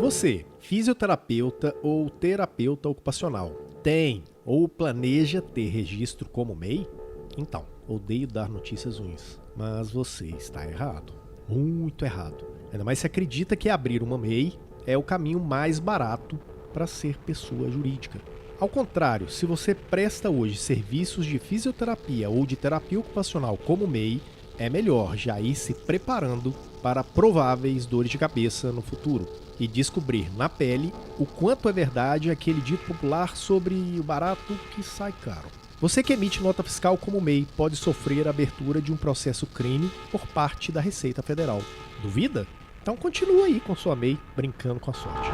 Você, fisioterapeuta ou terapeuta ocupacional, tem ou planeja ter registro como MEI? Então, odeio dar notícias ruins, mas você está errado. Muito errado. Ainda mais se acredita que abrir uma MEI é o caminho mais barato para ser pessoa jurídica. Ao contrário, se você presta hoje serviços de fisioterapia ou de terapia ocupacional como MEI, é melhor já ir se preparando para prováveis dores de cabeça no futuro e descobrir na pele o quanto é verdade aquele dito popular sobre o barato que sai caro. Você que emite nota fiscal como MEI pode sofrer a abertura de um processo crime por parte da Receita Federal. Duvida? Então continua aí com sua MEI brincando com a sorte.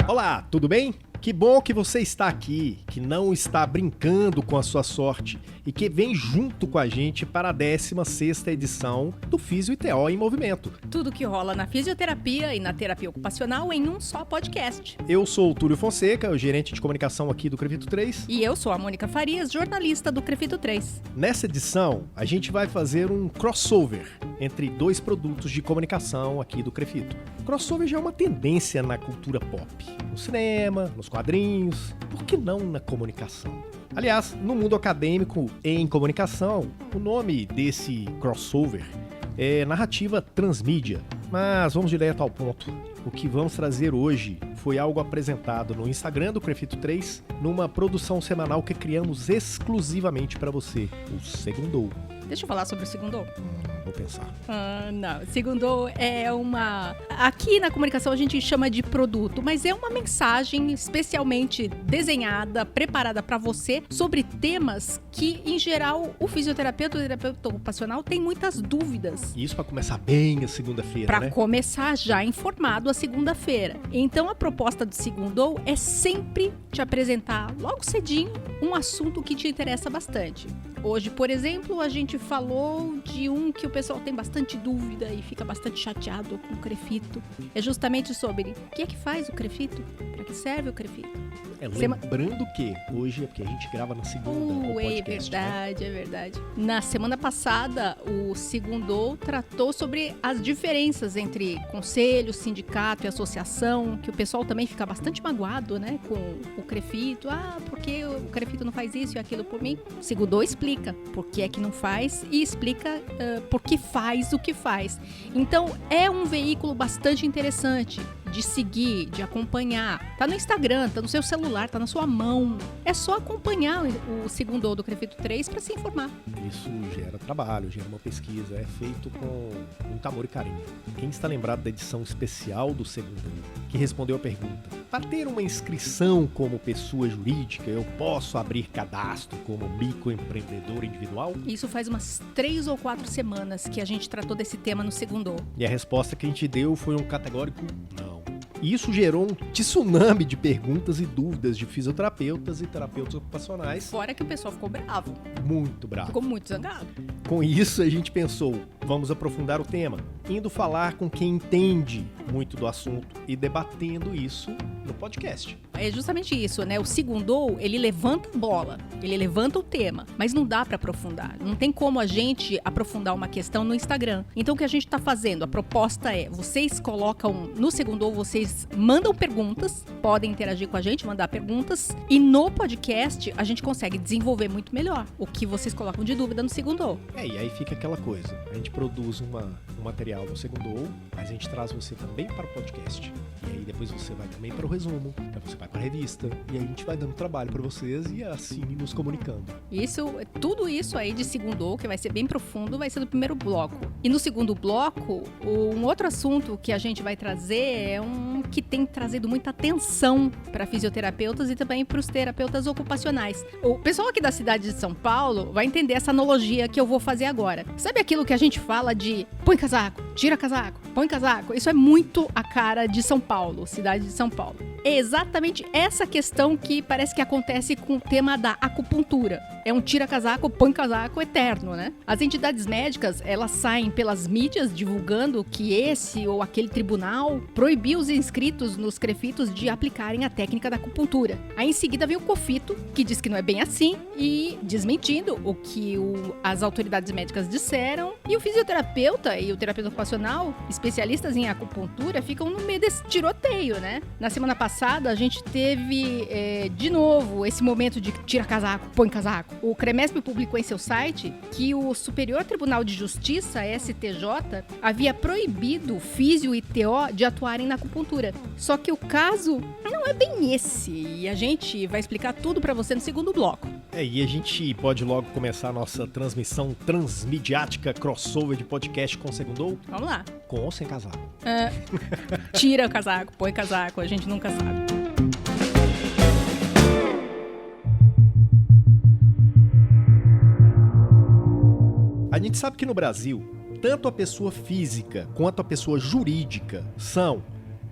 Olá, tudo bem? Que bom que você está aqui, que não está brincando com a sua sorte e que vem junto com a gente para a 16ª edição do Físio e TO em Movimento. Tudo que rola na fisioterapia e na terapia ocupacional em um só podcast. Eu sou o Túlio Fonseca, o gerente de comunicação aqui do Crefito 3. E eu sou a Mônica Farias, jornalista do Crefito 3. Nessa edição, a gente vai fazer um crossover entre dois produtos de comunicação aqui do Crefito. Crossover já é uma tendência na cultura pop, no cinema, nos quadrinhos, por que não na comunicação? Aliás, no mundo acadêmico e em comunicação, o nome desse crossover é narrativa transmídia. Mas vamos direto ao ponto. O que vamos trazer hoje foi algo apresentado no Instagram do Crefito 3, numa produção semanal que criamos exclusivamente para você, o Segundou. Deixa eu falar sobre o Segundou. Vou pensar. Não, Segundou é uma... Aqui na comunicação a gente chama de produto, mas é uma mensagem especialmente desenhada, preparada para você, sobre temas que, em geral, o fisioterapeuta ou o terapeuta ocupacional tem muitas dúvidas. Isso para começar bem a segunda-feira, Para né? começar já informado a segunda-feira. Então, a proposta do Segundou é sempre te apresentar, logo cedinho, um assunto que te interessa bastante. Hoje, por exemplo, a gente falou de um que o pessoal tem bastante dúvida e fica bastante chateado com o Crefito. É justamente sobre o que é que faz o Crefito? Para que serve o Crefito? Lembrando que hoje é porque a gente grava na segunda o podcast, É verdade, né? é verdade. Na semana passada, o Segundou tratou sobre as diferenças entre conselho, sindicato e associação, que o pessoal também fica bastante magoado, né, com o Crefito. Porque o Crefito não faz isso e aquilo por mim? O Segundou explica por que é que não faz e explica por que faz o que faz. Então, é um veículo bastante interessante de seguir, de acompanhar. Tá no Instagram, tá no seu celular, tá na sua mão. É só acompanhar o Segundou do Crefito 3 para se informar. Isso gera trabalho, gera uma pesquisa, é feito com muito amor e carinho. Quem está lembrado da edição especial do Segundou, que respondeu a pergunta: para ter uma inscrição como pessoa jurídica, eu posso abrir cadastro como microempreendedor individual? Isso faz umas 3 ou 4 semanas que a gente tratou desse tema no Segundou. E a resposta que a gente deu foi um categórico não. E isso gerou um tsunami de perguntas e dúvidas de fisioterapeutas e terapeutas ocupacionais. Fora que o pessoal ficou bravo. Muito bravo. Ficou muito zangado. Com isso, a gente pensou, vamos aprofundar o tema, indo falar com quem entende muito do assunto e debatendo isso no podcast. É justamente isso, né? O Segundou, ele levanta a bola, ele levanta o tema, mas não dá para aprofundar. Não tem como a gente aprofundar uma questão no Instagram. Então, o que a gente tá fazendo? A proposta é, vocês colocam no Segundou, vocês mandam perguntas, podem interagir com a gente, mandar perguntas, e no podcast a gente consegue desenvolver muito melhor o que vocês colocam de dúvida no Segundou. E aí fica aquela coisa, a gente produz um material no Segundou, mas a gente traz você também para o podcast. E aí depois você vai também para o resumo, aí você vai para a revista, e aí a gente vai dando trabalho para vocês e assim nos comunicando. Tudo isso aí de Segundou, que vai ser bem profundo, vai ser no primeiro bloco. E no segundo bloco, um outro assunto que a gente vai trazer é um que tem trazido muita atenção para fisioterapeutas e também para os terapeutas ocupacionais. O pessoal aqui da cidade de São Paulo vai entender essa analogia que eu vou fazer agora. Sabe aquilo que a gente fala de põe casaco, tira casaco, põe casaco? Isso é muito a cara de São Paulo, cidade de São Paulo. É exatamente essa questão que parece que acontece com o tema da acupuntura. é um tira-casaco, põe-casaco eterno, né? As entidades médicas, elas saem pelas mídias divulgando que esse ou aquele tribunal proibiu os inscritos nos crefitos de aplicarem a técnica da acupuntura. Aí em seguida vem o COFITO, que diz que não é bem assim e desmentindo o que as autoridades médicas disseram. E o fisioterapeuta e o terapeuta ocupacional, especialistas em acupuntura, ficam no meio desse tiroteio, né? Na semana passada, a gente teve de novo esse momento de tira casaco, põe casaco. O CREMESP publicou em seu site que o Superior Tribunal de Justiça, STJ, havia proibido físio e TO de atuarem na acupuntura. Só que o caso não é bem esse, e a gente vai explicar tudo pra você no segundo bloco. E a gente pode logo começar a nossa transmissão transmidiática crossover de podcast com o Segundou? Vamos lá. Com ou sem casaco? Tira o casaco, põe casaco, a gente nunca sabe. A gente sabe que no Brasil, tanto a pessoa física quanto a pessoa jurídica são,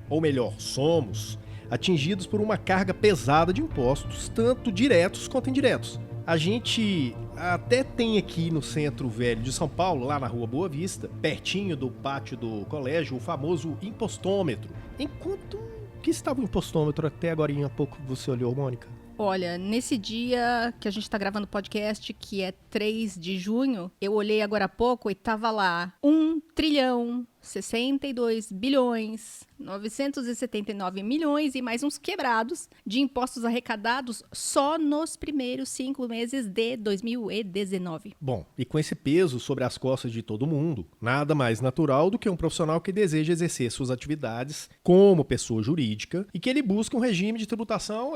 ou melhor, somos, atingidos por uma carga pesada de impostos, tanto diretos quanto indiretos. A gente até tem aqui no Centro Velho de São Paulo, lá na Rua Boa Vista, pertinho do pátio do colégio, o famoso impostômetro. Enquanto que estava o impostômetro até agora há pouco você olhou, Mônica? Olha, nesse dia que a gente tá gravando o podcast, que é 3 de junho, eu olhei agora há pouco e tava lá 1.062.979.000.000 e mais uns quebrados de impostos arrecadados só nos primeiros 5 meses de 2019. Bom, e com esse peso sobre as costas de todo mundo, nada mais natural do que um profissional que deseja exercer suas atividades como pessoa jurídica e que ele busca um regime de tributação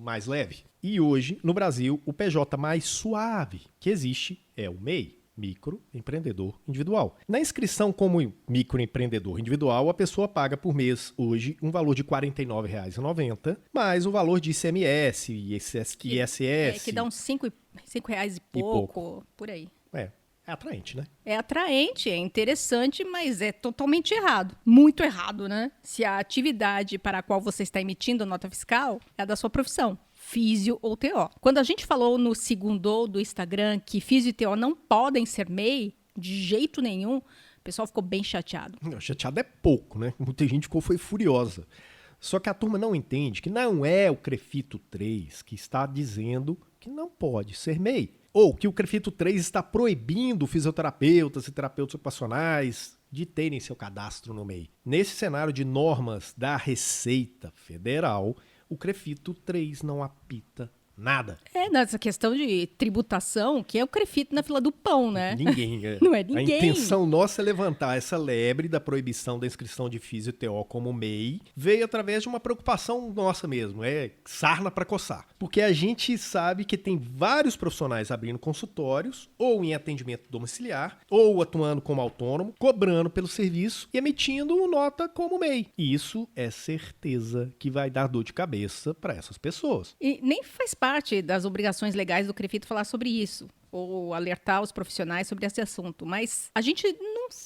mais leve. E hoje, no Brasil, o PJ mais suave que existe é o MEI. Microempreendedor individual. Na inscrição como microempreendedor individual, a pessoa paga por mês hoje um valor de R$ 49,90, mais o valor de ICMS, ISS. Que dá uns R$ 5 e pouco, por aí. É atraente, né? É atraente, é interessante, mas é totalmente errado. Muito errado, né? Se a atividade para a qual você está emitindo a nota fiscal é a da sua profissão. Físio ou TO. Quando a gente falou no Segundou do Instagram que físio e TO não podem ser MEI, de jeito nenhum, o pessoal ficou bem chateado. Não, chateado é pouco, né? Muita gente foi furiosa. Só que a turma não entende que não é o CREFITO 3 que está dizendo que não pode ser MEI. Ou que o CREFITO 3 está proibindo fisioterapeutas e terapeutas ocupacionais de terem seu cadastro no MEI. Nesse cenário de normas da Receita Federal, o CREFITO 3 não apita nada. Nessa questão de tributação, que é o CREFITO na fila do pão, né? Ninguém. Não é ninguém. A intenção nossa é levantar essa lebre da proibição da inscrição de físio e TO como MEI, veio através de uma preocupação nossa mesmo, sarna para coçar. Porque a gente sabe que tem vários profissionais abrindo consultórios, ou em atendimento domiciliar, ou atuando como autônomo, cobrando pelo serviço e emitindo nota como MEI. E isso é certeza que vai dar dor de cabeça para essas pessoas. E nem faz parte das obrigações legais do CREFITO falar sobre isso, ou alertar os profissionais sobre esse assunto. Mas a gente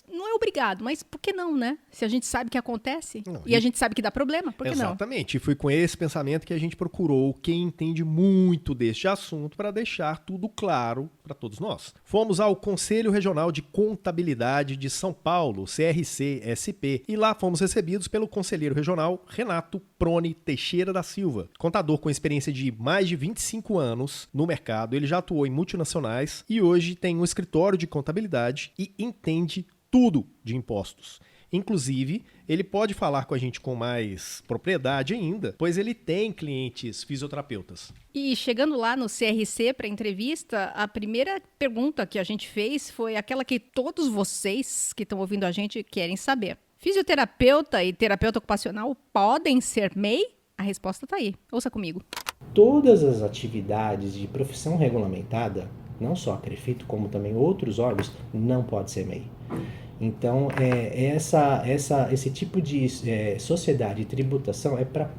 não é obrigado, mas por que não, né? Se a gente sabe que acontece e a gente sabe que dá problema, por que não? Exatamente, e foi com esse pensamento que a gente procurou quem entende muito deste assunto para deixar tudo claro para todos nós. Fomos ao Conselho Regional de Contabilidade de São Paulo, CRC-SP, e lá fomos recebidos pelo conselheiro regional Renato Prone Teixeira da Silva. Contador com experiência de mais de 25 anos no mercado, ele já atuou em multinacionais e hoje tem um escritório de contabilidade e entende tudo de impostos. Inclusive, ele pode falar com a gente com mais propriedade ainda, pois ele tem clientes fisioterapeutas. E chegando lá no CRC para entrevista, a primeira pergunta que a gente fez foi aquela que todos vocês que estão ouvindo a gente querem saber. Fisioterapeuta e terapeuta ocupacional podem ser MEI? A resposta está aí. Ouça comigo. Todas as atividades de profissão regulamentada, não só a CREFITO, como também outros órgãos, não pode ser MEI. Então, esse tipo de sociedade de tributação é para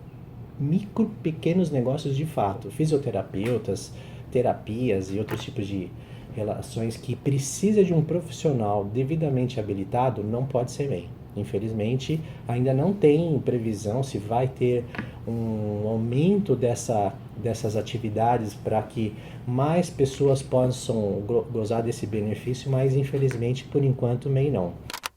pequenos negócios de fato, fisioterapeutas, terapias e outros tipos de relações que precisa de um profissional devidamente habilitado, não pode ser MEI. Infelizmente, ainda não tem previsão se vai ter um aumento dessas atividades para que mais pessoas possam gozar desse benefício, mas infelizmente, por enquanto, MEI não.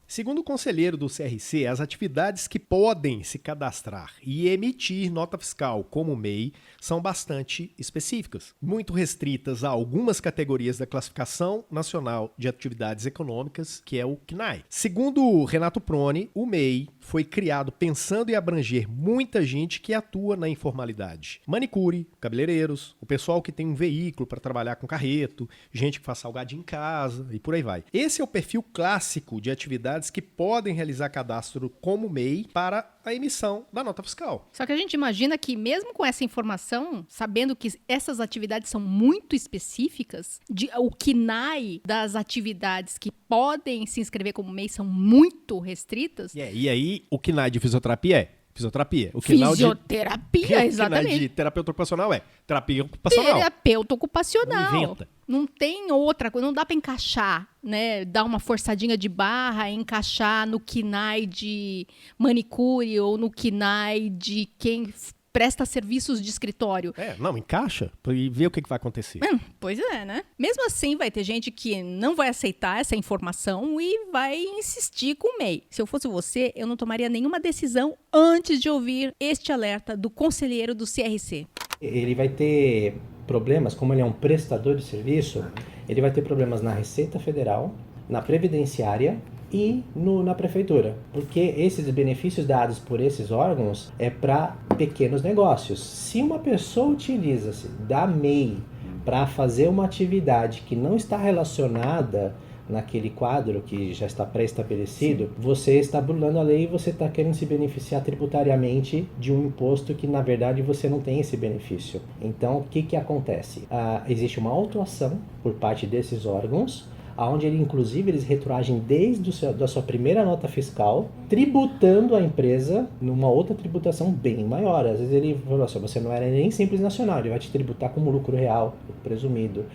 Segundo o conselheiro do CRC, as atividades que podem se cadastrar e emitir nota fiscal como MEI são bastante específicas, muito restritas a algumas categorias da Classificação Nacional de Atividades Econômicas, que é o CNAE. Segundo Renato Proni, o MEI foi criado pensando em abranger muita gente que atua na informalidade. Manicure, cabeleireiros, o pessoal que tem um veículo para trabalhar com carreto, gente que faz salgadinho em casa e por aí vai. Esse é o perfil clássico de atividades que podem realizar cadastro como MEI para a emissão da nota fiscal. Só que a gente imagina que mesmo com essa informação, sabendo que essas atividades são muito específicas, o KNAI das atividades que podem se inscrever como MEI são muito restritas. E aí, o KNAI de fisioterapia é fisioterapia. O Fisioterapia, exatamente. O KNAI de terapeuta ocupacional é terapia ocupacional. Terapeuta ocupacional. Não inventa. Não tem outra coisa, não dá para encaixar, né? Dar uma forçadinha de barra, encaixar no KNAI de manicure ou no KNAI de quem presta serviços de escritório. Não, encaixa e vê o que vai acontecer. Pois é, né? Mesmo assim, vai ter gente que não vai aceitar essa informação e vai insistir com o MEI. Se eu fosse você, eu não tomaria nenhuma decisão antes de ouvir este alerta do conselheiro do CRC. Ele vai ter problemas, como ele é um prestador de serviço, ele vai ter problemas na Receita Federal, na Previdenciária e na Prefeitura. Porque esses benefícios dados por esses órgãos é para pequenos negócios. Se uma pessoa utiliza-se da MEI para fazer uma atividade que não está relacionada naquele quadro que já está pré-estabelecido, você está burlando a lei e você está querendo se beneficiar tributariamente de um imposto que, na verdade, você não tem esse benefício. Então, o que acontece? Existe uma autuação por parte desses órgãos, onde inclusive eles retroagem desde da sua primeira nota fiscal, tributando a empresa numa outra tributação bem maior. Às vezes ele falou assim, você não era nem Simples Nacional, ele vai te tributar como lucro real, presumido.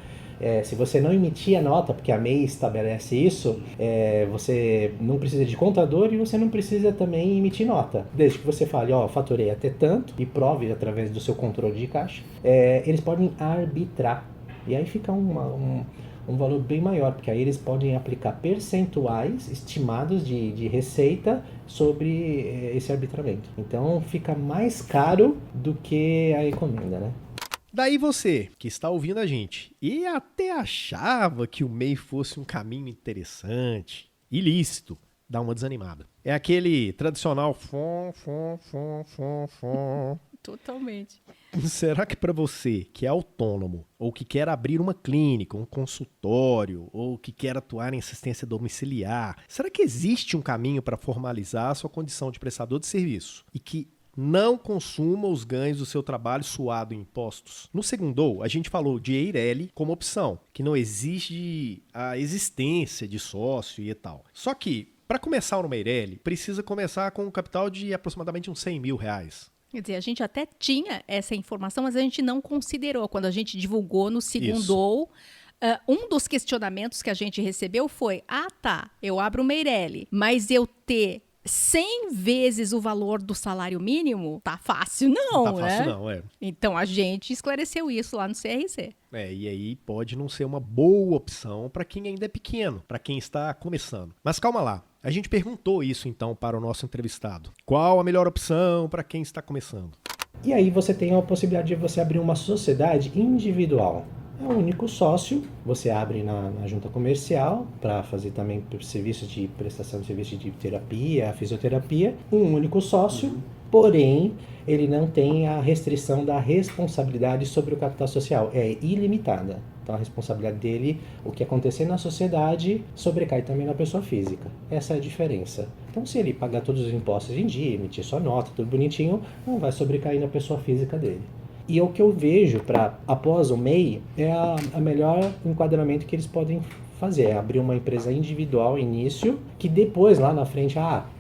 Se você não emitir a nota, porque a MEI estabelece isso, você não precisa de contador e você não precisa também emitir nota. Desde que você fale, faturei até tanto, e prove através do seu controle de caixa, eles podem arbitrar. E aí fica um valor bem maior, porque aí eles podem aplicar percentuais estimados de receita sobre esse arbitramento. Então fica mais caro do que a encomenda, né? Daí você, que está ouvindo a gente, e até achava que o MEI fosse um caminho interessante, ilícito, dá uma desanimada. É aquele tradicional fom. Totalmente. Será que para você, que é autônomo, ou que quer abrir uma clínica, um consultório, ou que quer atuar em assistência domiciliar, será que existe um caminho para formalizar a sua condição de prestador de serviço e que não consuma os ganhos do seu trabalho suado em impostos? No Segundou, a gente falou de Eireli como opção, que não exige a existência de sócio e tal. Só que, para começar no Eireli, precisa começar com um capital de aproximadamente uns 100 mil reais. Quer dizer, a gente até tinha essa informação, mas a gente não considerou. Quando a gente divulgou no Segundou, um dos questionamentos que a gente recebeu foi, eu abro uma Eireli, mas eu ter 100 vezes o valor do salário mínimo, tá fácil não, né? Tá fácil não, Então, a gente esclareceu isso lá no CRC. E aí pode não ser uma boa opção para quem ainda é pequeno, para quem está começando. Mas calma lá, a gente perguntou isso então para o nosso entrevistado. Qual a melhor opção para quem está começando? E aí você tem a possibilidade de você abrir uma sociedade individual. É um único sócio, você abre na junta comercial para fazer também serviços de prestação de serviço de terapia, fisioterapia, um único sócio, porém ele não tem a restrição da responsabilidade sobre o capital social, é ilimitada. Então a responsabilidade dele, o que acontecer na sociedade, sobrecai também na pessoa física. Essa é a diferença. Então se ele pagar todos os impostos em dia, emitir sua nota, tudo bonitinho, não vai sobrecair na pessoa física dele. E o que eu vejo após o MEI é a melhor enquadramento que eles podem fazer. É abrir uma empresa individual início, que depois lá na frente,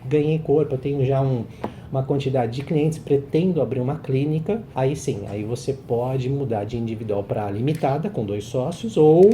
ganhei corpo, eu tenho já uma quantidade de clientes, pretendo abrir uma clínica, aí sim, aí você pode mudar de individual para limitada, com 2 sócios, ou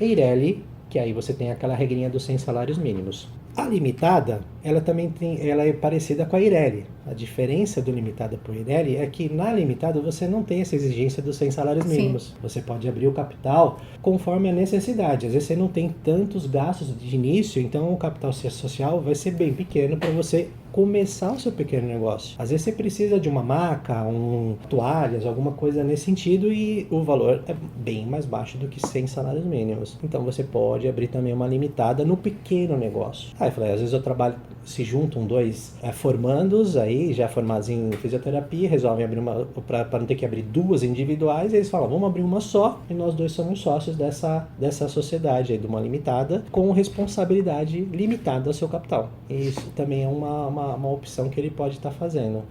Eireli, que aí você tem aquela regrinha dos 100 salários mínimos. A limitada, ela é parecida com a Eireli. A diferença do limitada para o Eireli é que na limitada você não tem essa exigência dos 100 salários mínimos. Sim. Você pode abrir o capital conforme a necessidade. Às vezes você não tem tantos gastos de início, então o capital social vai ser bem pequeno para você começar o seu pequeno negócio. Às vezes você precisa de uma maca, toalhas, alguma coisa nesse sentido, e o valor é bem mais baixo do que 100 salários mínimos. Então você pode abrir também uma limitada no pequeno negócio. Aí eu falei, às vezes eu trabalho, se juntam dois formandos aí, já formados em fisioterapia, resolvem abrir uma, para não ter que abrir duas individuais, e eles falam, vamos abrir uma só, e nós dois somos sócios dessa sociedade aí, de uma limitada, com responsabilidade limitada ao seu capital. E isso também é uma opção que ele pode estar fazendo.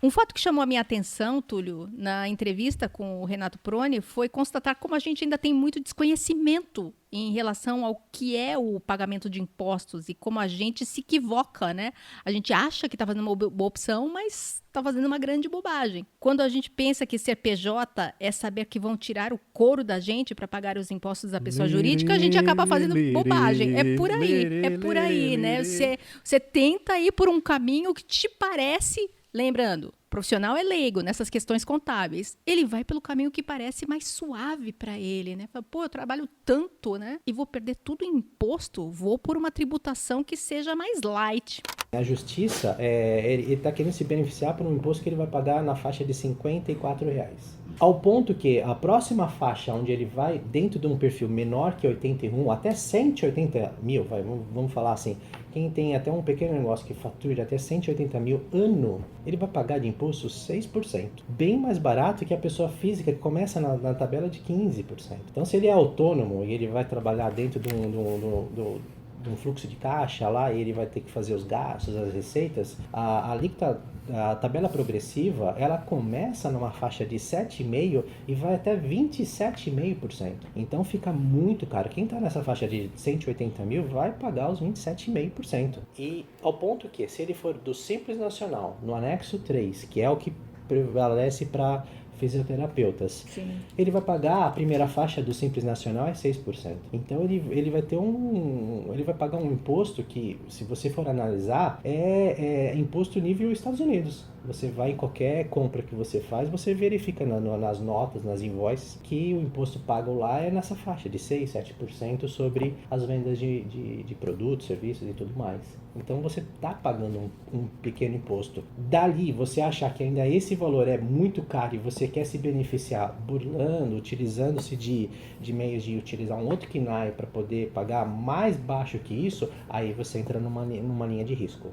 Um fato que chamou a minha atenção, Túlio, na entrevista com o Renato Prony, foi constatar como a gente ainda tem muito desconhecimento em relação ao que é o pagamento de impostos e como a gente se equivoca, né? A gente acha que está fazendo uma boa opção, mas está fazendo uma grande bobagem. Quando a gente pensa que ser PJ é saber que vão tirar o couro da gente para pagar os impostos da pessoa jurídica, a gente acaba fazendo bobagem. É por aí, né? Você tenta ir por um caminho que te parece... Lembrando, profissional é leigo nessas questões contábeis. Ele vai pelo caminho que parece mais suave para ele, né? Fala, pô, eu trabalho tanto, né? E vou perder tudo em imposto. Vou por uma tributação que seja mais light. A justiça, ele está querendo se beneficiar por um imposto que ele vai pagar na faixa de R$54. Ao ponto que a próxima faixa, onde ele vai dentro de um perfil menor que 81, até 180 mil, vamos falar assim, quem tem até um pequeno negócio que fatura até 180 mil ano, ele vai pagar de imposto 6%. Bem mais barato que a pessoa física que começa na tabela de 15%. Então, se ele é autônomo e ele vai trabalhar dentro de um fluxo de caixa lá, e ele vai ter que fazer os gastos, as receitas, a tabela progressiva, ela começa numa faixa de 7,5% e vai até 27,5%. Então fica muito caro. Quem está nessa faixa de 180 mil vai pagar os 27,5%. E ao ponto que, se ele for do Simples Nacional, no anexo 3, que é o que prevalece para fisioterapeutas. Sim. Ele vai pagar, a primeira faixa do Simples Nacional é 6%. Então ele vai ter ele vai pagar um imposto que, se você for analisar, é imposto nível Estados Unidos. Você vai em qualquer compra que você faz, você verifica nas notas, nas invoices, que o imposto pago lá é nessa faixa de 6, 7% sobre as vendas de produtos, serviços e tudo mais. Então você está pagando um pequeno imposto. Dali, você achar que ainda esse valor é muito caro e você quer se beneficiar burlando, utilizando-se de meios de utilizar um outro KNAI para poder pagar mais baixo que isso, aí você entra numa linha de risco.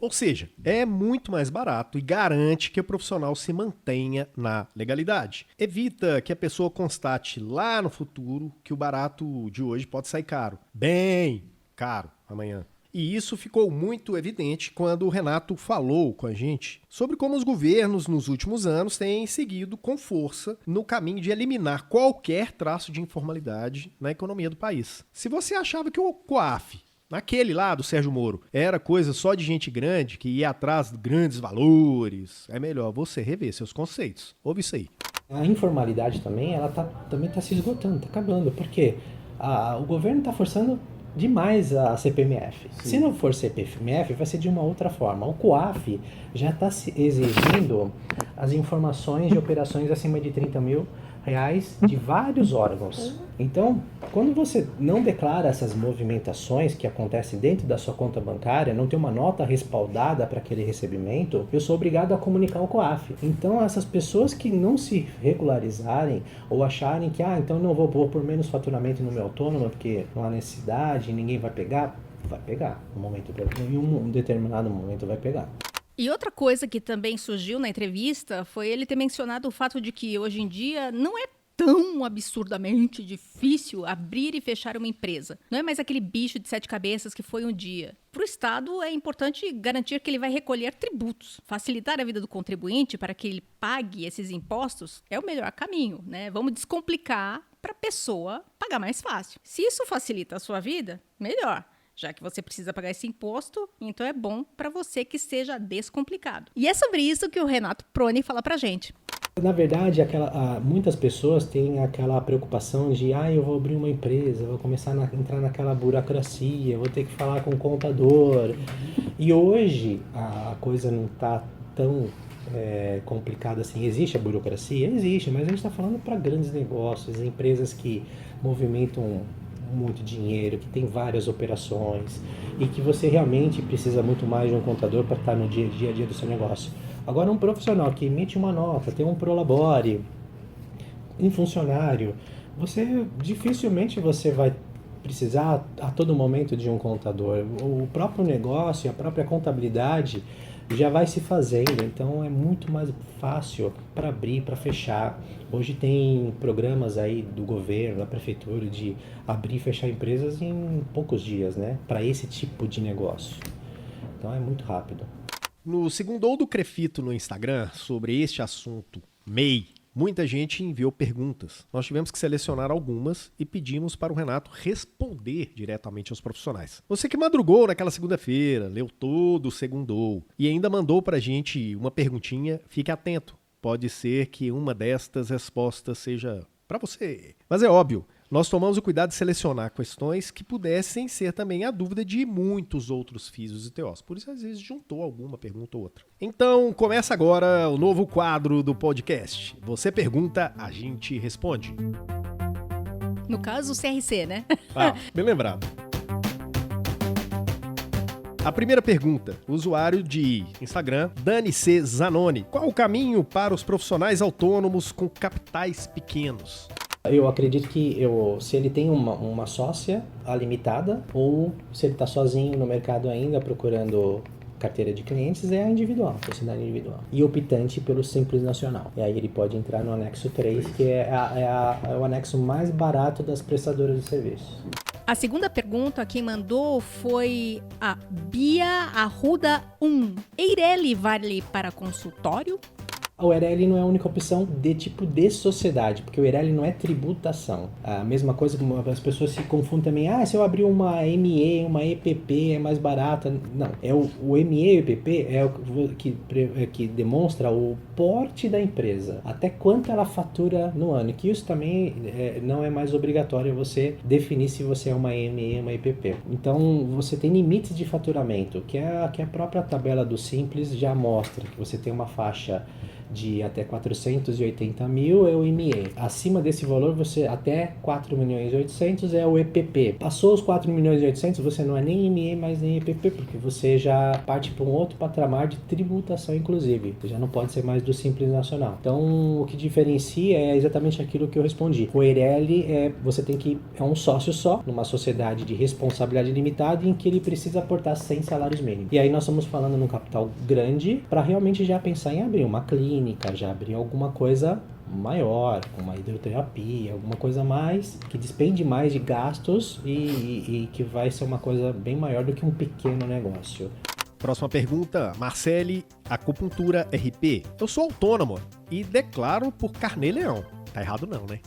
Ou seja, é muito mais barato e garante que o profissional se mantenha na legalidade. Evita que a pessoa constate lá no futuro que o barato de hoje pode sair caro. Bem caro amanhã. E isso ficou muito evidente quando o Renato falou com a gente sobre como os governos nos últimos anos têm seguido com força no caminho de eliminar qualquer traço de informalidade na economia do país. Se você achava que o COAF, aquele lá do Sérgio Moro, era coisa só de gente grande que ia atrás de grandes valores, é melhor você rever seus conceitos. Ouve isso aí. A informalidade também, ela também está se esgotando, está acabando, porque o governo está forçando demais a CPMF. Sim. Se não for CPMF, vai ser de uma outra forma. O COAF já está exigindo as informações de operações acima de 30 mil reais de vários órgãos. Então, quando você não declara essas movimentações que acontecem dentro da sua conta bancária, não tem uma nota respaldada para aquele recebimento, eu sou obrigado a comunicar ao COAF. Então, essas pessoas que não se regularizarem ou acharem que, então não vou pôr menos faturamento no meu autônomo porque não há necessidade, ninguém vai pegar em um determinado momento vai pegar. E outra coisa que também surgiu na entrevista foi ele ter mencionado o fato de que hoje em dia não é tão absurdamente difícil abrir e fechar uma empresa. Não é mais aquele bicho de 7 cabeças que foi um dia. Para o Estado, é importante garantir que ele vai recolher tributos. Facilitar a vida do contribuinte para que ele pague esses impostos é o melhor caminho, né? Vamos descomplicar para a pessoa pagar mais fácil. Se isso facilita a sua vida, melhor. Já que você precisa pagar esse imposto, então é bom para você que seja descomplicado. E é sobre isso que o Renato Prony fala pra gente. Na verdade, muitas pessoas têm aquela preocupação de, eu vou abrir uma empresa, vou começar a entrar naquela burocracia, vou ter que falar com o contador. E hoje a coisa não está tão complicada assim. Existe a burocracia? Existe, mas a gente está falando para grandes negócios, empresas que movimentam muito dinheiro, que tem várias operações e que você realmente precisa muito mais de um contador para estar no dia a dia do seu negócio. Agora, um profissional que emite uma nota, tem um prolabore, um funcionário, dificilmente você vai precisar a todo momento de um contador. O próprio negócio, a própria contabilidade já vai se fazendo, então é muito mais fácil para abrir, para fechar. Hoje tem programas aí do governo, da prefeitura, de abrir e fechar empresas em poucos dias, né? Para esse tipo de negócio. Então é muito rápido. No Segundou do Crefito no Instagram, sobre este assunto, MEI, muita gente enviou perguntas. Nós tivemos que selecionar algumas e pedimos para o Renato responder diretamente aos profissionais. Você que madrugou naquela segunda-feira, leu todo o Segundou e ainda mandou para a gente uma perguntinha, fique atento. Pode ser que uma destas respostas seja para você. Mas é óbvio, nós tomamos o cuidado de selecionar questões que pudessem ser também a dúvida de muitos outros físios e TOs. Por isso, às vezes, juntou alguma pergunta ou outra. Então, começa agora o novo quadro do podcast. Você pergunta, a gente responde. No caso, o CRC, né? Bem lembrado. A primeira pergunta, usuário de Instagram, Dani C. Zanoni. Qual o caminho para os profissionais autônomos com capitais pequenos? Eu acredito que se ele tem uma sócia limitada ou se ele está sozinho no mercado ainda procurando carteira de clientes, é a individual, sociedade individual. E optante pelo Simples Nacional. E aí ele pode entrar no anexo 3, que é o anexo mais barato das prestadoras de serviços. A segunda pergunta, quem mandou foi a Bia Arruda 1. Eireli vale para consultório? O Eireli não é a única opção de tipo de sociedade, porque o Eireli não é tributação. A mesma coisa que as pessoas se confundem também, se eu abrir uma ME, uma EPP é mais barata. Não, o ME e o EPP é o que demonstra o porte da empresa, até quanto ela fatura no ano, que isso também não é mais obrigatório você definir se você é uma ME ou uma EPP. Então você tem limites de faturamento, que a própria tabela do Simples já mostra, que você tem uma faixa de até 480 mil é o ME. Acima desse valor, você até 4 milhões e 800 é o EPP. Passou os 4 milhões e 800, você não é nem ME, mais nem EPP, porque você já parte para um outro patamar de tributação, inclusive. Você já não pode ser mais do Simples Nacional. Então, o que diferencia é exatamente aquilo que eu respondi. O Eireli é um sócio só, numa sociedade de responsabilidade limitada, em que ele precisa aportar 100 salários mínimos. E aí nós estamos falando num capital grande, para realmente já pensar em abrir uma clínica, já abrir alguma coisa maior, uma hidroterapia, alguma coisa mais, que despende mais de gastos e que vai ser uma coisa bem maior do que um pequeno negócio. Próxima pergunta, Marcele, Acupuntura RP. Eu sou autônomo e declaro por Carnê-Leão. Tá errado não, né?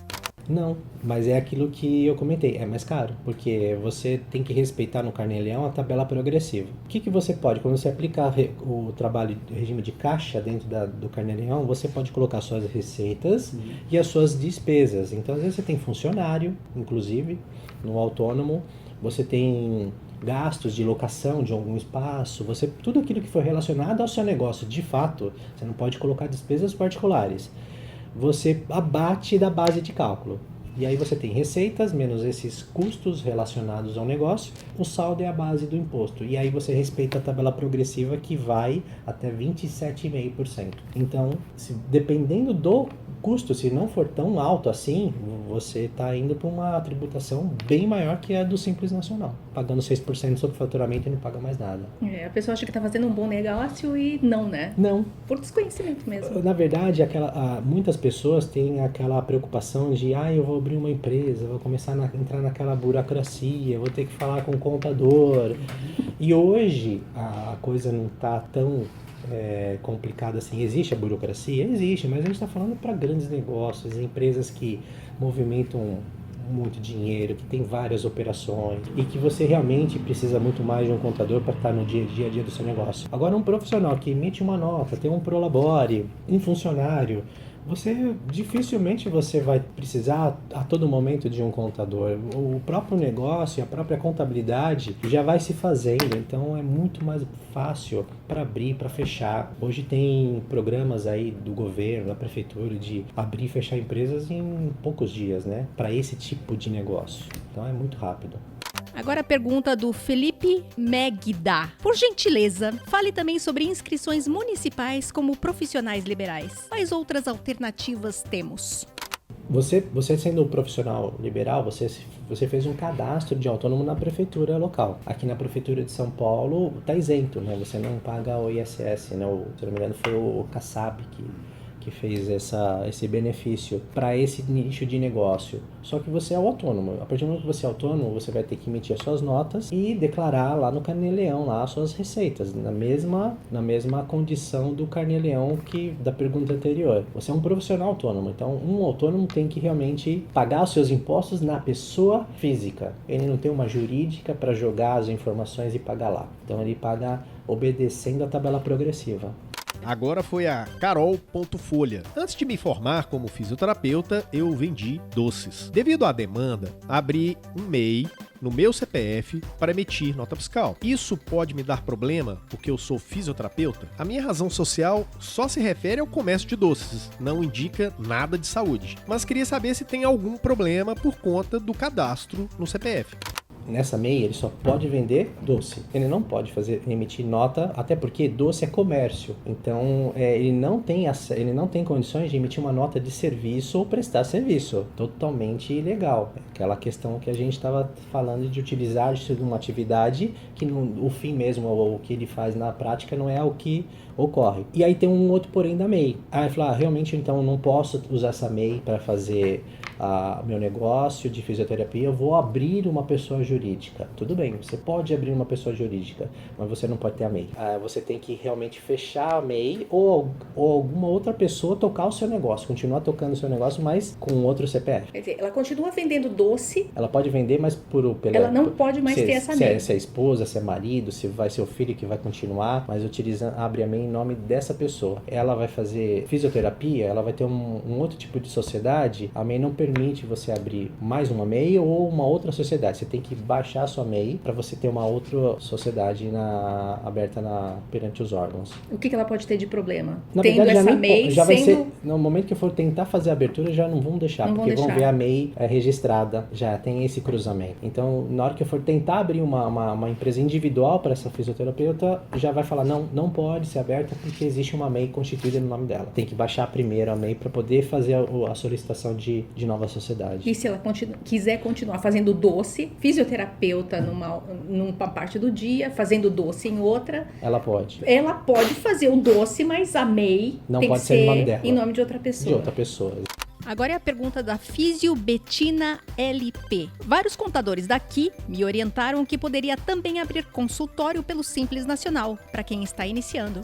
Não, mas é aquilo que eu comentei, é mais caro, porque você tem que respeitar no Carnê-Leão a tabela progressiva. O que você pode, quando você aplicar o trabalho de regime de caixa dentro do Carnê-Leão, você pode colocar suas receitas e as suas despesas. Então, às vezes você tem funcionário, inclusive, no autônomo, você tem gastos de locação de algum espaço, tudo aquilo que for relacionado ao seu negócio, de fato, você não pode colocar despesas particulares. Você abate da base de cálculo. E aí você tem receitas menos esses custos relacionados ao negócio, o saldo é a base do imposto. E aí você respeita a tabela progressiva que vai até 27,5%. Então, dependendo do custo, se não for tão alto assim, você está indo para uma tributação bem maior que a do Simples Nacional. Pagando 6% sobre faturamento e não paga mais nada. A pessoa acha que está fazendo um bom negócio e não, né? Não. Por desconhecimento mesmo. Na verdade, muitas pessoas têm aquela preocupação de, eu vou abrir uma empresa, vou começar a entrar naquela burocracia, vou ter que falar com o contador. E hoje a coisa não está tão complicada assim. Existe a burocracia? Existe, mas a gente está falando para grandes negócios, empresas que movimentam muito dinheiro, que tem várias operações e que você realmente precisa muito mais de um contador para estar no dia a dia do seu negócio. Agora, um profissional que emite uma nota, tem um prolabore, um funcionário, Dificilmente você vai precisar a todo momento de um contador. O próprio negócio, a própria contabilidade já vai se fazendo, então é muito mais fácil para abrir, para fechar. Hoje tem programas aí do governo, da prefeitura, de abrir e fechar empresas em poucos dias, né? Para esse tipo de negócio. Então é muito rápido. Agora a pergunta do Felipe Megda. Por gentileza, fale também sobre inscrições municipais como profissionais liberais. Quais outras alternativas temos? Você sendo um profissional liberal, você fez um cadastro de autônomo na prefeitura local. Aqui na prefeitura de São Paulo está isento, né? Você não paga o ISS, né? Se não me engano foi o Kassab que fez esse benefício para esse nicho de negócio. Só que você é o autônomo. A partir do momento que você é autônomo, você vai ter que emitir as suas notas e declarar lá no Carnê-Leão lá as suas receitas, na mesma condição do Carnê-Leão da pergunta anterior. Você é um profissional autônomo, então um autônomo tem que realmente pagar os seus impostos na pessoa física. Ele não tem uma jurídica para jogar as informações e pagar lá. Então ele paga obedecendo a tabela progressiva. Agora foi a Carol.folha. Antes de me formar como fisioterapeuta, eu vendi doces. Devido à demanda, abri um MEI no meu CPF para emitir nota fiscal. Isso pode me dar problema porque eu sou fisioterapeuta? A minha razão social só se refere ao comércio de doces, não indica nada de saúde. Mas queria saber se tem algum problema por conta do cadastro no CPF. Nessa MEI, ele só pode vender doce. Ele não pode emitir nota, até porque doce é comércio. Então, ele não tem condições de emitir uma nota de serviço ou prestar serviço. Totalmente ilegal. Aquela questão que a gente estava falando de utilizar de uma atividade que o fim mesmo, ou o que ele faz na prática, não é o que ocorre. E aí tem um outro porém da MEI. Aí ele fala, realmente, então, eu não posso usar essa MEI para fazer meu negócio de fisioterapia, eu vou abrir uma pessoa jurídica. Tudo bem, você pode abrir uma pessoa jurídica, mas você não pode ter a MEI. Você tem que realmente fechar a MEI ou alguma outra pessoa tocar o seu negócio, continuar tocando o seu negócio, mas com outro CPF. Quer dizer, ela continua vendendo doce. Ela pode vender, mas ela não pode mais ter essa MEI. Se é esposa, se é marido, se vai ser o filho que vai continuar, mas abre a MEI em nome dessa pessoa. Ela vai fazer fisioterapia, ela vai ter um outro tipo de sociedade, a MEI não permite você abrir mais uma MEI ou uma outra sociedade. Você tem que baixar a sua MEI para você ter uma outra sociedade aberta perante os órgãos. O que ela pode ter de problema? Na Tendo verdade, essa MEI já vai sendo... ser, no momento que for tentar fazer a abertura, já não vão deixar, Não porque vão vão ver a MEI registrada, já tem esse cruzamento. Então, na hora que eu for tentar abrir uma empresa individual para essa fisioterapeuta, já vai falar, não pode ser aberta porque existe uma MEI constituída no nome dela. Tem que baixar primeiro a MEI para poder fazer a solicitação de nova sociedade. E se ela quiser continuar fazendo doce, fisioterapeuta numa parte do dia, fazendo doce em outra... Ela pode. Ela pode fazer o doce, mas a MEI não tem pode que ser ser em nome dela. em nome de outra pessoa. De outra pessoa. Agora é a pergunta da Físio Betina LP. Vários contadores daqui me orientaram que poderia também abrir consultório pelo Simples Nacional, para quem está iniciando.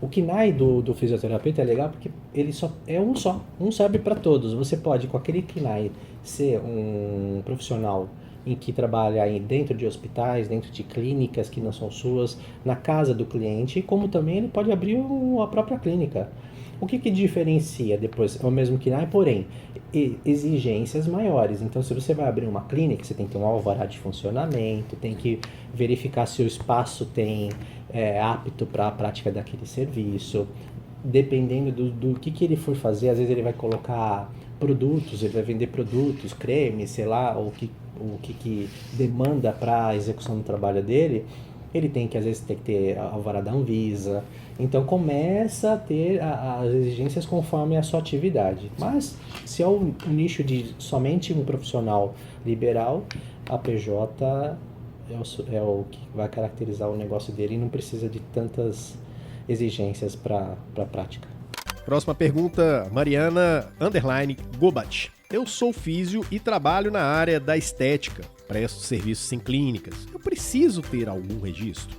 O KNAI do fisioterapeuta é legal porque ele só é um serve para todos. Você pode, com aquele KNAI, ser um profissional em que trabalha dentro de hospitais, dentro de clínicas que não são suas, na casa do cliente, como também ele pode abrir a própria clínica. O que diferencia depois? É o mesmo KNAI, porém, exigências maiores. Então, se você vai abrir uma clínica, você tem que ter um alvará de funcionamento, tem que verificar se o espaço tem apto para a prática daquele serviço. Dependendo do que ele for fazer, às vezes ele vai colocar produtos, ele vai vender produtos, cremes, sei lá, o que demanda para a execução do trabalho dele. Ele às vezes tem que ter alvará da Anvisa. Então começa a ter as exigências conforme a sua atividade. Mas se é um nicho de somente um profissional liberal, a PJ é o que vai caracterizar o negócio dele e não precisa de tantas exigências para a prática. Próxima pergunta, Mariana _Gobat. Eu sou físio e trabalho na área da estética. Presto serviços em clínicas. Eu preciso ter algum registro?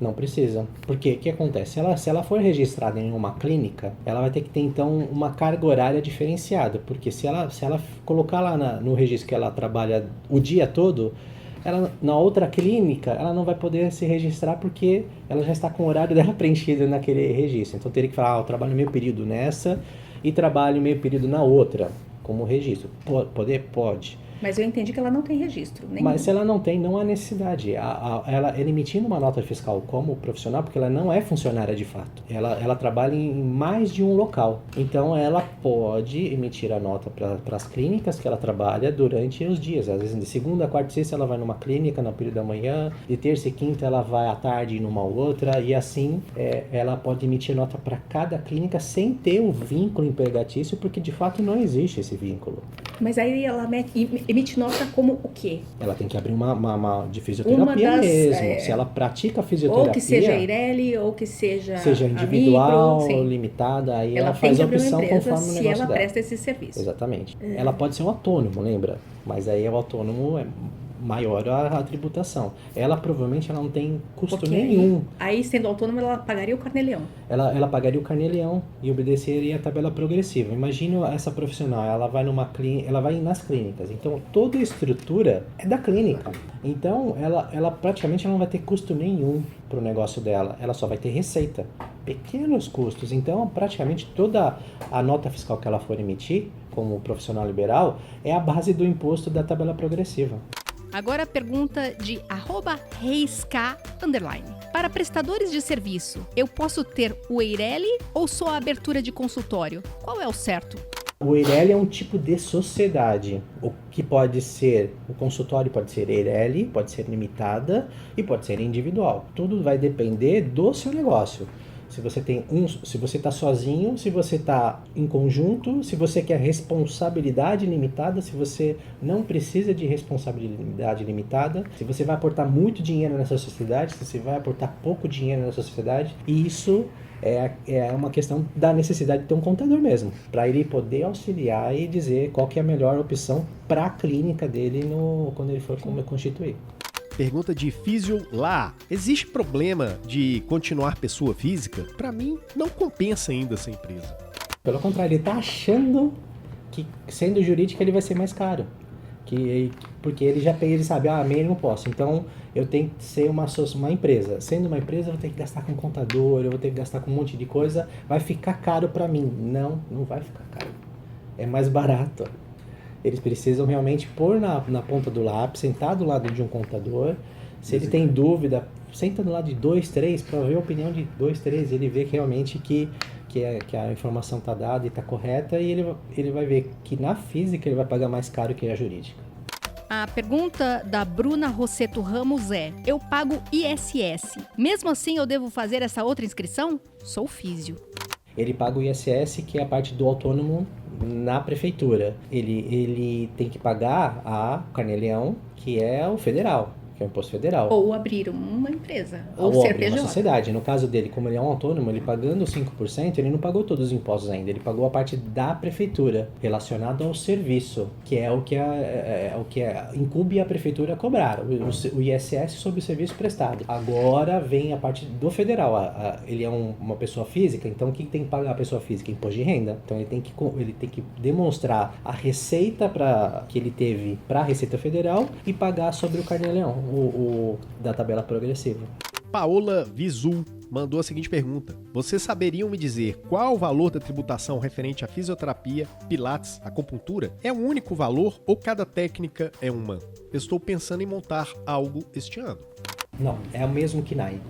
Não precisa. Porque o que acontece? Se ela for registrada em uma clínica, ela vai ter que ter, então, uma carga horária diferenciada. Porque se ela colocar lá no registro que ela trabalha o dia todo, ela, na outra clínica, ela não vai poder se registrar porque ela já está com o horário dela preenchido naquele registro. Então teria que falar, eu trabalho meio período nessa e trabalho meio período na outra, como registro. Poder? Pode. Mas eu entendi que ela não tem registro nenhum. Mas se ela não tem, não há necessidade. Ela emitindo uma nota fiscal como profissional, porque ela não é funcionária de fato. Ela trabalha em mais de um local. Então, ela pode emitir a nota para as clínicas que ela trabalha durante os dias. Às vezes, de segunda, quarta e sexta, ela vai numa clínica no período da manhã. De terça e quinta, ela vai à tarde numa outra. E assim, ela pode emitir nota para cada clínica sem ter o vínculo empregatício, porque de fato não existe esse vínculo. Mas aí ela emite nota como o quê? Ela tem que abrir uma de fisioterapia mesmo. Se ela pratica fisioterapia... Ou que seja Eireli, ou que seja individual, micro, limitada, aí ela faz a opção conforme o negócio dela. Se ela presta esse serviço. Exatamente. Ela pode ser um autônomo, lembra? Mas aí o autônomo é maior a tributação. Ela provavelmente não tem custo nenhum. Aí, sendo autônoma, ela pagaria o carnê-leão. Ela pagaria o carnê-leão e obedeceria a tabela progressiva. Imagina essa profissional, ela vai nas clínicas. Então, toda a estrutura é da clínica. Então, ela praticamente não vai ter custo nenhum para o negócio dela. Ela só vai ter receita. Pequenos custos. Então, praticamente toda a nota fiscal que ela for emitir, como profissional liberal, é a base do imposto da tabela progressiva. Agora a pergunta de @reisk_. Para prestadores de serviço, eu posso ter o Eireli ou só a abertura de consultório? Qual é o certo? O Eireli é um tipo de sociedade, o que pode ser, o consultório pode ser Eireli, pode ser limitada e pode ser individual. Tudo vai depender do seu negócio. Se você está sozinho, se você está em conjunto, se você quer responsabilidade limitada, se você não precisa de responsabilidade limitada, se você vai aportar muito dinheiro nessa sociedade, se você vai aportar pouco dinheiro nessa sociedade, e isso é uma questão da necessidade de ter um contador mesmo, para ele poder auxiliar e dizer qual que é a melhor opção para a clínica dele quando ele for constituir. Pergunta de Físio lá. Existe problema de continuar pessoa física? Para mim, não compensa ainda essa empresa. Pelo contrário, ele está achando que sendo jurídica ele vai ser mais caro. Porque ele sabe, MEI eu não posso. Então, eu tenho que ser uma empresa. Sendo uma empresa, eu vou ter que gastar com contador, eu vou ter que gastar com um monte de coisa. Vai ficar caro para mim. Não vai ficar caro. É mais barato. Eles precisam realmente pôr na ponta do lápis, sentar do lado de um contador. Se ele tem dúvida, senta do lado de 2, 3, para ver a opinião de 2, 3. Ele vê que realmente que a informação está dada e está correta, e ele vai ver que na física ele vai pagar mais caro que a jurídica. A pergunta da Bruna Rosseto Ramos é: eu pago ISS. Mesmo assim, eu devo fazer essa outra inscrição? Sou físio. Ele paga o ISS, que é a parte do autônomo na prefeitura. Ele tem que pagar a Carnê-Leão, que é o federal, que é o imposto federal. Ou abrir uma empresa, ou ser abrir uma PJ. sociedade. No caso dele, como ele é um autônomo, ele pagando 5%, ele não pagou todos os impostos ainda. Ele pagou a parte da prefeitura, relacionada ao serviço, que é o que incumbe a prefeitura a cobrar, o ISS sobre o serviço prestado. Agora vem a parte do federal. Ele é uma pessoa física, então o que tem que pagar a pessoa física? Imposto de renda. Então ele tem que demonstrar a receita que ele teve para a Receita Federal e pagar sobre o Carnê-Leão, da tabela progressiva. Paola Visul mandou a seguinte pergunta: vocês saberiam me dizer qual o valor da tributação referente à fisioterapia, pilates, acupuntura? É um único valor ou cada técnica é uma? Eu estou pensando em montar algo este ano. Não, é o mesmo KNAI.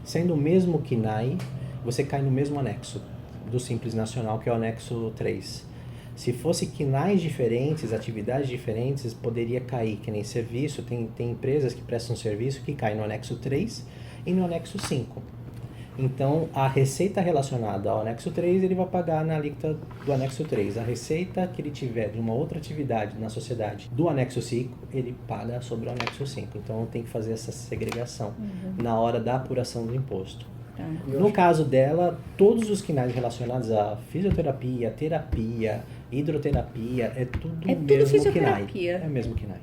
Sendo o mesmo KNAI, você cai no mesmo anexo do Simples Nacional, que é o anexo 3. Se fosse KNAIs diferentes, atividades diferentes, poderia cair, que nem serviço. Tem empresas que prestam serviço que caem no anexo 3 e no anexo 5. Então, a receita relacionada ao anexo 3, ele vai pagar na alíquota do anexo 3. A receita que ele tiver de uma outra atividade na sociedade do anexo 5, ele paga sobre o anexo 5. Então, tem que fazer essa segregação na hora da apuração do imposto. No caso dela, todos os KNAIs relacionados a fisioterapia, terapia, hidroterapia, é tudo mesmo KNAI. fisioterapia. É o mesmo KNAI.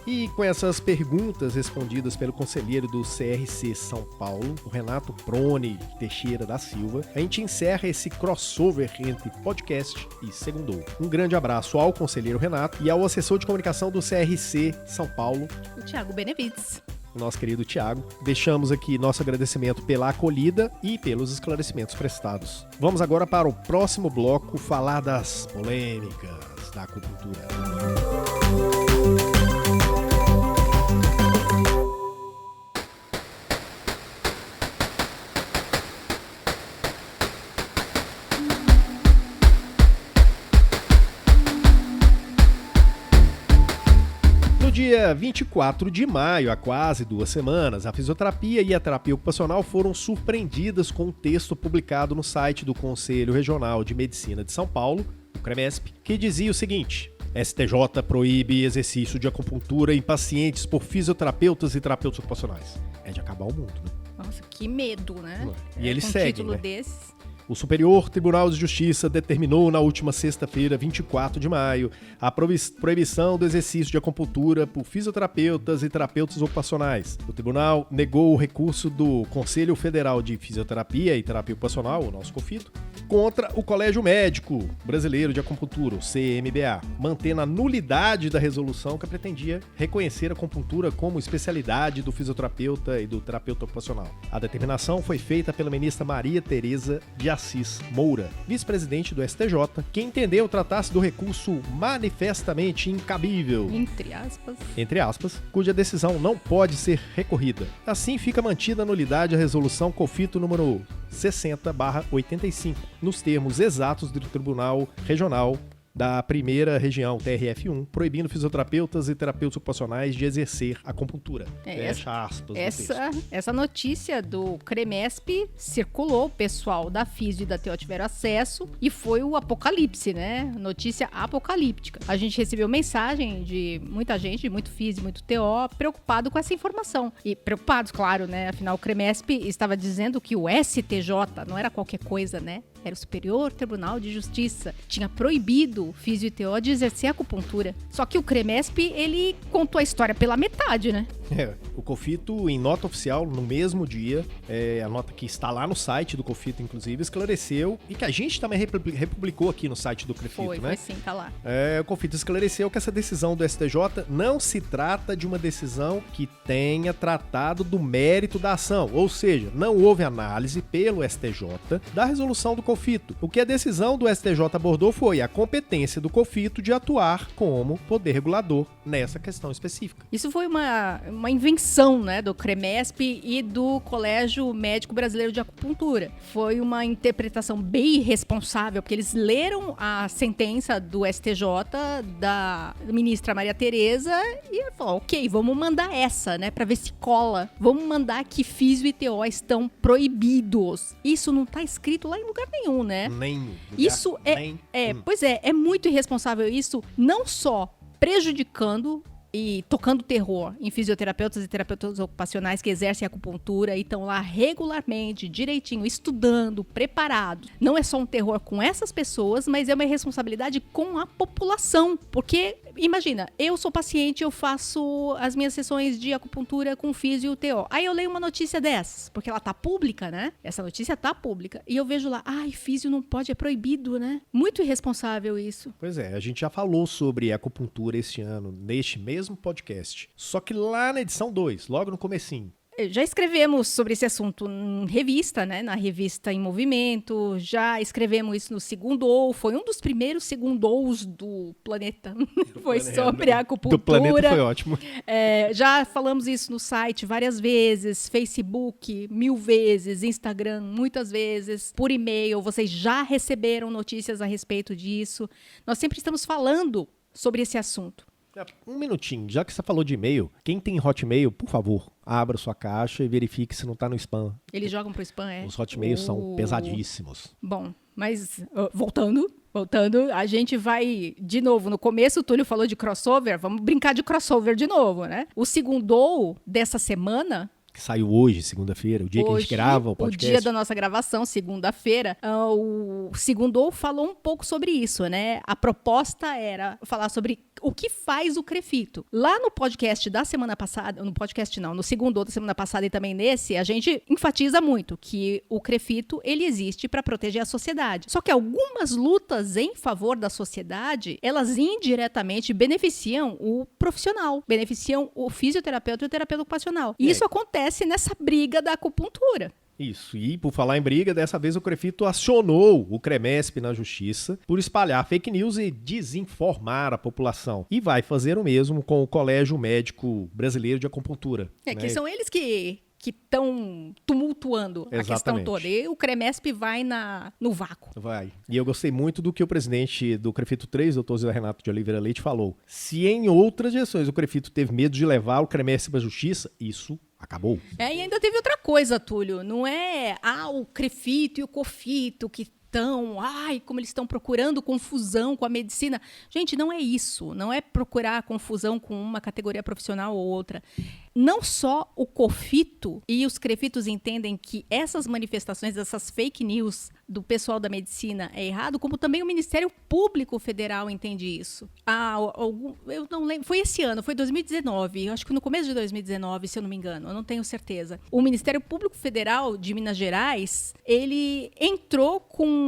E com essas perguntas respondidas pelo conselheiro do CRC São Paulo, o Renato Prone Teixeira da Silva, a gente encerra esse crossover entre podcast e Segundou. Um grande abraço ao conselheiro Renato e ao assessor de comunicação do CRC São Paulo, o Thiago Benevides. O nosso querido Thiago. Deixamos aqui nosso agradecimento pela acolhida e pelos esclarecimentos prestados. Vamos agora para o próximo bloco falar das polêmicas da acupuntura. No dia 24 de maio, há quase 2 semanas, a fisioterapia e a terapia ocupacional foram surpreendidas com um texto publicado no site do Conselho Regional de Medicina de São Paulo, o CREMESP, que dizia o seguinte: STJ proíbe exercício de acupuntura em pacientes por fisioterapeutas e terapeutas ocupacionais. É de acabar o mundo, né? Nossa, que medo, né? E ele com segue, um título né? desses. O Superior Tribunal de Justiça determinou na última sexta-feira, 24 de maio, a proibição do exercício de acupuntura por fisioterapeutas e terapeutas ocupacionais. O tribunal negou o recurso do Conselho Federal de Fisioterapia e Terapia Ocupacional, o nosso COFITO, contra o Colégio Médico Brasileiro de Acupuntura, o CMBA, mantendo a nulidade da resolução que pretendia reconhecer a acupuntura como especialidade do fisioterapeuta e do terapeuta ocupacional. A determinação foi feita pela ministra Maria Tereza de Assis Moura, vice-presidente do STJ, que entendeu tratar-se do recurso manifestamente incabível, entre aspas, cuja decisão não pode ser recorrida. Assim fica mantida a nulidade a resolução COFITO número 60/85, nos termos exatos do Tribunal Regional da Primeira Região, TRF1, proibindo fisioterapeutas e terapeutas ocupacionais de exercer acupuntura. Fecha aspas. Essa notícia do CREMESP circulou, o pessoal da Fisio e da TO tiveram acesso e foi o apocalipse, né? Notícia apocalíptica. A gente recebeu mensagem de muita gente, de muito Fisio, muito TO, preocupado com essa informação. E preocupados, claro, né? Afinal, o CREMESP estava dizendo que o STJ não era qualquer coisa, né? Era o Superior Tribunal de Justiça. Tinha proibido o Fisio e TO de exercer acupuntura. Só que o CREMESP, ele contou a história pela metade, né? O COFITO, em nota oficial, no mesmo dia, a nota que está lá no site do COFITO, inclusive, esclareceu, e que a gente também republicou aqui no site do COFITO, né? Foi sim, tá lá. O COFITO esclareceu que essa decisão do STJ não se trata de uma decisão que tenha tratado do mérito da ação, ou seja, não houve análise pelo STJ da resolução do COFITO. O que a decisão do STJ abordou foi a competência do COFITO de atuar como poder regulador nessa questão específica. Isso foi uma invenção, né, do CREMESP e do Colégio Médico Brasileiro de Acupuntura. Foi uma interpretação bem irresponsável, porque eles leram a sentença do STJ da ministra Maria Tereza e falaram, ok, vamos mandar essa, né, pra ver se cola. Vamos mandar que Fisio e TO estão proibidos. Isso não tá escrito lá em lugar nenhum, né? Nenhum. Isso pois é muito irresponsável isso, não só prejudicando e tocando terror em fisioterapeutas e terapeutas ocupacionais que exercem acupuntura e estão lá regularmente, direitinho, estudando, preparados. Não é só um terror com essas pessoas, mas é uma responsabilidade com a população. Porque, imagina, eu sou paciente, eu faço as minhas sessões de acupuntura com fisio e TO. Aí eu leio uma notícia dessas, porque ela tá pública, né? Essa notícia tá pública. E eu vejo lá, fisio não pode, é proibido, né? Muito irresponsável isso. Pois é, a gente já falou sobre acupuntura este ano, neste mesmo podcast. Só que lá na edição 2, logo no comecinho. Já escrevemos sobre esse assunto em revista, né? Na revista Em Movimento. Já escrevemos isso no Segundou. Foi um dos primeiros Segundous do planeta. Foi sobre a acupuntura. Do planeta foi ótimo. Já falamos isso no site várias vezes. Facebook, 1000 vezes. Instagram, muitas vezes. Por e-mail, vocês já receberam notícias a respeito disso. Nós sempre estamos falando sobre esse assunto. Um minutinho, já que você falou de e-mail, quem tem Hotmail, por favor, abra sua caixa e verifique se não tá no spam. Eles jogam pro spam, Os Hotmails são pesadíssimos. Bom, mas voltando, a gente vai, de novo, no começo o Túlio falou de crossover, vamos brincar de crossover de novo, né? O Segundou dessa semana que saiu hoje, segunda-feira, o dia que a gente grava o podcast. O dia da nossa gravação, segunda-feira, o Segundou falou um pouco sobre isso, né? A proposta era falar sobre o que faz o CREFITO. Lá no podcast da semana passada, no Segundou da semana passada e também nesse, a gente enfatiza muito que o CREFITO, ele existe para proteger a sociedade. Só que algumas lutas em favor da sociedade, elas indiretamente beneficiam o profissional, beneficiam o fisioterapeuta e o terapeuta ocupacional. E isso acontece nessa briga da acupuntura. Isso, e por falar em briga, dessa vez o CREFITO acionou o CREMESP na justiça por espalhar fake news e desinformar a população. E vai fazer o mesmo com o Colégio Médico Brasileiro de Acupuntura. Que são eles que estão tumultuando a questão toda. E o CREMESP vai no vácuo. Vai. E eu gostei muito do que o presidente do CREFITO 3, doutor Zé Renato de Oliveira Leite, falou. Se em outras gestões o CREFITO teve medo de levar o CREMESP para a justiça, isso acabou. E ainda teve outra coisa, Túlio. Não é o CREFITO e o COFITO que estão, como eles estão procurando confusão com a medicina. Gente, não é isso. Não é procurar confusão com uma categoria profissional ou outra. Não só o COFITO e os CREFITOs entendem que essas manifestações, essas fake news do pessoal da medicina é errado, como também o Ministério Público Federal entende isso. Eu não lembro, foi esse ano, foi 2019, acho que no começo de 2019, se eu não me engano, eu não tenho certeza. O Ministério Público Federal de Minas Gerais, ele entrou com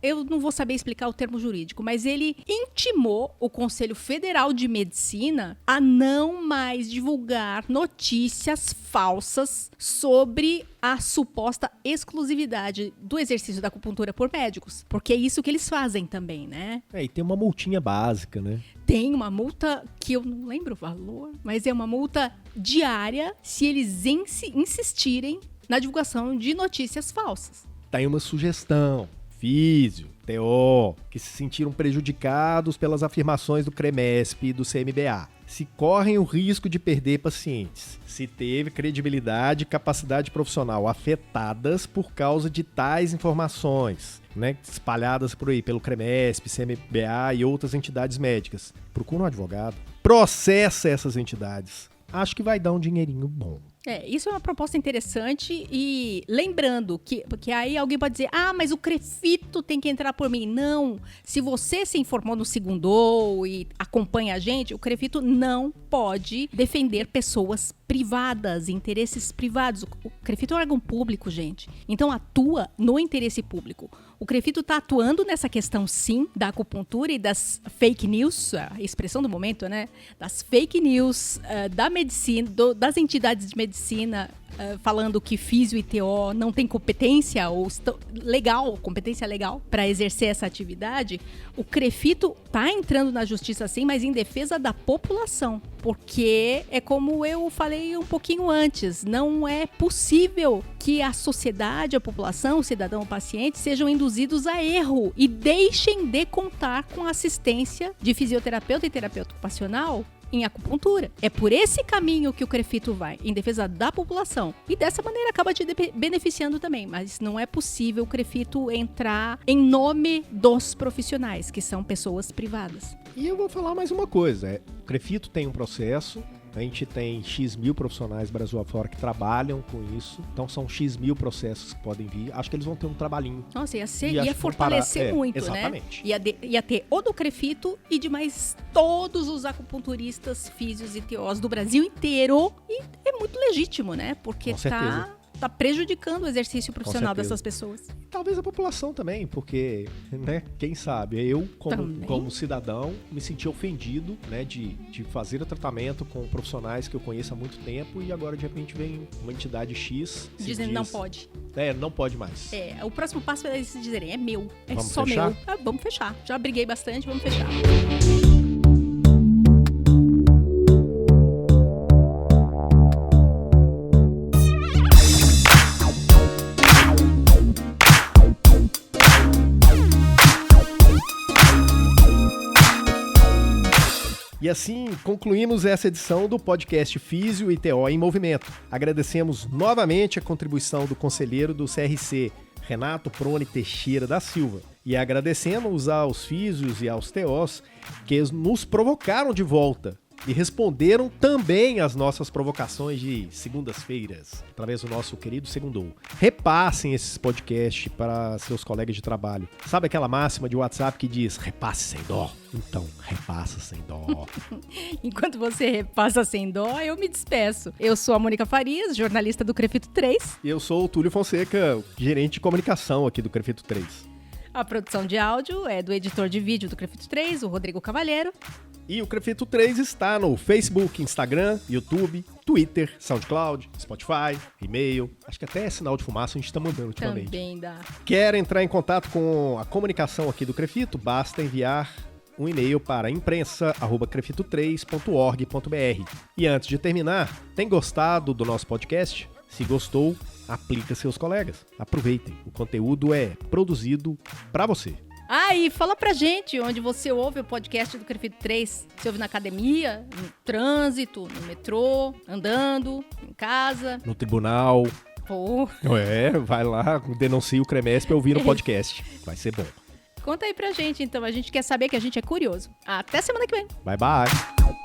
eu não vou saber explicar o termo jurídico, mas ele intimou o Conselho Federal de Medicina a não mais divulgar notícias falsas sobre a suposta exclusividade do exercício da acupuntura por médicos. Porque é isso que eles fazem também, né? E tem uma multinha básica, né? Tem uma multa que eu não lembro o valor, mas é uma multa diária se eles insistirem na divulgação de notícias falsas. Tá aí uma sugestão. Físio, TO, que se sentiram prejudicados pelas afirmações do CREMESP e do CMBA. Se correm o risco de perder pacientes, se teve credibilidade e capacidade profissional afetadas por causa de tais informações, né, espalhadas por aí pelo CREMESP, CMBA e outras entidades médicas, procura um advogado, processa essas entidades. Acho que vai dar um dinheirinho bom. Isso é uma proposta interessante e lembrando que aí alguém pode dizer, mas o CREFITO tem que entrar por mim. Não, se você se informou no Segundou e acompanha a gente, o CREFITO não pode defender pessoas privadas, interesses privados. O CREFITO é um órgão público, gente, então atua no interesse público. O CREFITO está atuando nessa questão, sim, da acupuntura e das fake news, a expressão do momento, né? Das fake news da medicina, das entidades de medicina, falando que físio e TO não tem competência competência legal para exercer essa atividade. O CREFITO está entrando na justiça, sim, mas em defesa da população. Porque é como eu falei um pouquinho antes, não é possível que a sociedade, a população, o cidadão, o paciente sejam induzidos a erro e deixem de contar com a assistência de fisioterapeuta e terapeuta ocupacional em acupuntura. É por esse caminho que o CREFITO vai, em defesa da população. E dessa maneira acaba te beneficiando também. Mas não é possível o CREFITO entrar em nome dos profissionais, que são pessoas privadas. E eu vou falar mais uma coisa. O CREFITO tem um processo. A gente tem X mil profissionais Brasil afora que trabalham com isso. Então são X mil processos que podem vir. Acho que eles vão ter um trabalhinho. Nossa, ia fortalecer muito, exatamente, né? Ia ter o do CREFITO e de mais todos os acupunturistas, físios e TOs do Brasil inteiro. E é muito legítimo, né? Porque tá prejudicando o exercício profissional dessas pessoas. E talvez a população também, porque, né, quem sabe, eu, como cidadão, me senti ofendido, né, de fazer o tratamento com profissionais que eu conheço há muito tempo e agora, de repente, vem uma entidade X... Dizendo não pode. Não pode mais. O próximo passo é eles dizerem, é meu, vamos só fechar? meu. Vamos fechar. Já briguei bastante, vamos fechar. E assim concluímos essa edição do podcast Físio e TO em Movimento. Agradecemos novamente a contribuição do conselheiro do CRC, Renato Prone Teixeira da Silva. E agradecemos aos físios e aos TOs que nos provocaram de volta e responderam também às nossas provocações de segundas-feiras, através do nosso querido Segundou. Repassem esses podcasts para seus colegas de trabalho. Sabe aquela máxima de WhatsApp que diz repasse sem dó? Então, repassa sem dó. Enquanto você repassa sem dó, eu me despeço. Eu sou a Mônica Farias, jornalista do Crefito 3. E eu sou o Túlio Fonseca, gerente de comunicação aqui do Crefito 3. A produção de áudio é do editor de vídeo do Crefito 3, o Rodrigo Cavalheiro. E o Crefito 3 está no Facebook, Instagram, YouTube, Twitter, SoundCloud, Spotify, e-mail. Acho que até sinal de fumaça a gente está mandando ultimamente. Também dá. Quer entrar em contato com a comunicação aqui do Crefito? Basta enviar um e-mail para imprensa@crefito3.org.br. E antes de terminar, tem gostado do nosso podcast? Se gostou, aplica seus colegas. Aproveitem, o conteúdo é produzido para você. E fala pra gente onde você ouve o podcast do Crefito 3. Você ouve na academia, no trânsito, no metrô, andando, em casa. No tribunal. Pô. Vai lá, denuncia o Cremesp e ouvir no podcast. Vai ser bom. Conta aí pra gente, então. A gente quer saber, que a gente é curioso. Até semana que vem. Bye, bye.